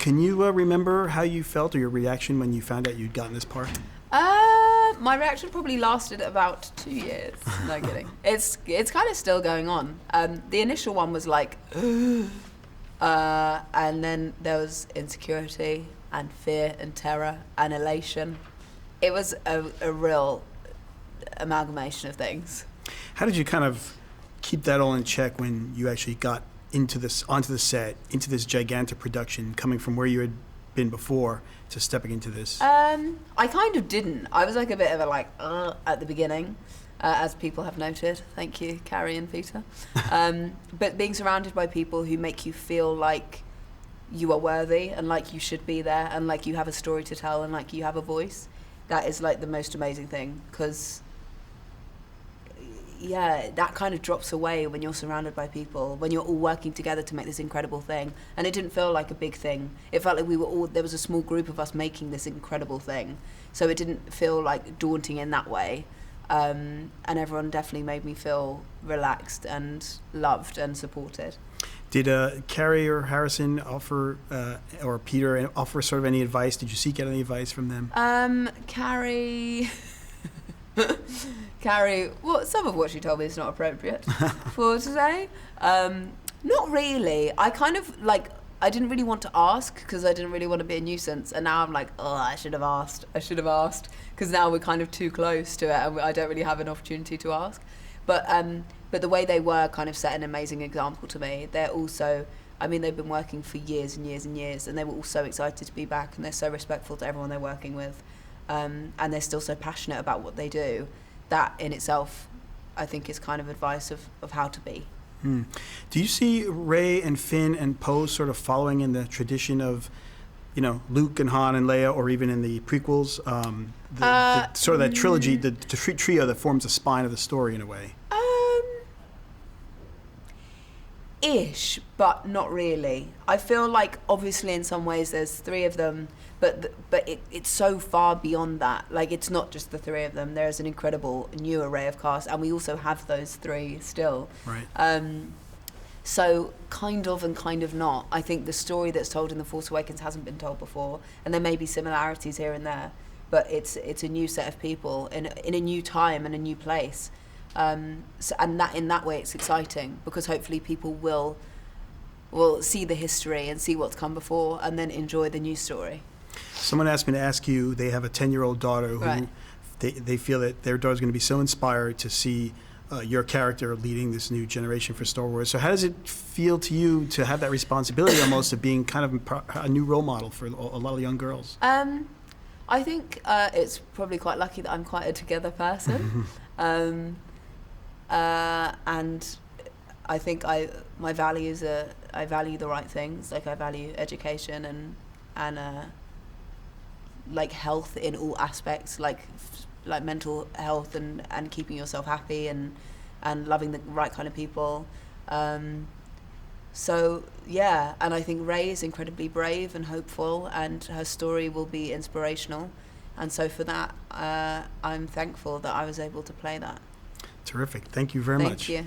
Can you remember how you felt or your reaction when you found out you'd gotten this part? My reaction probably lasted about 2 years. No kidding. It's kind of still going on. The initial one was like, and then there was insecurity and fear and terror and elation. It was a real amalgamation of things. How did you kind of keep that all in check when you actually got onto the set, into this gigantic production, coming from where you had been before to stepping into this? I kind of didn't. I was like a bit of a at the beginning, as people have noted. Thank you, Carrie and Peter. But being surrounded by people who make you feel like you are worthy and like you should be there and like you have a story to tell and like you have a voice, that is like the most amazing thing, because that kind of drops away when you're surrounded by people, when you're all working together to make this incredible thing. And it didn't feel like a big thing. It felt like there was a small group of us making this incredible thing. So it didn't feel like daunting in that way. And everyone definitely made me feel relaxed and loved and supported. Did Carrie or Harrison offer, or Peter offer sort of any advice? Did you seek out any advice from them? Carrie, well, some of what she told me is not appropriate for today. Not really. I kind of I didn't really want to ask because I didn't really want to be a nuisance, and now I'm like, oh, I should have asked because now we're kind of too close to it and I don't really have an opportunity to ask. But the way they were kind of set an amazing example to me. They're also, I mean, they've been working for years and years and years, and they were all so excited to be back, and they're so respectful to everyone they're working with, and they're still so passionate about what they do. That in itself, I think, is kind of advice of how to be. Do you see Rey and Finn and Poe sort of following in the tradition of, Luke and Han and Leia, or even in the prequels, the sort of that trilogy, the trio that forms the spine of the story in a way? Ish, but not really. I feel like obviously in some ways there's three of them, but it's so far beyond that. Like, it's not just the three of them. There's an incredible new array of cast, and we also have those three still. Right. So kind of and kind of not. I think the story that's told in The Force Awakens hasn't been told before, and there may be similarities here and there, but it's a new set of people in a new time and a new place. And that in that way it's exciting, because hopefully people will see the history and see what's come before and then enjoy the new story. Someone asked me to ask you, they have a 10-year-old daughter who Right. they feel that their daughter's going to be so inspired to see your character leading this new generation for Star Wars. So how does it feel to you to have that responsibility almost of being kind of a new role model for a lot of young girls? I think it's probably quite lucky that I'm quite a together person. And I think my values are, I value the right things. Like, I value education and like health in all aspects, like mental health and keeping yourself happy and loving the right kind of people. So yeah, and I think Rey is incredibly brave and hopeful, and her story will be inspirational. And so for that, I'm thankful that I was able to play that. Terrific. Thank you very much. Thank you.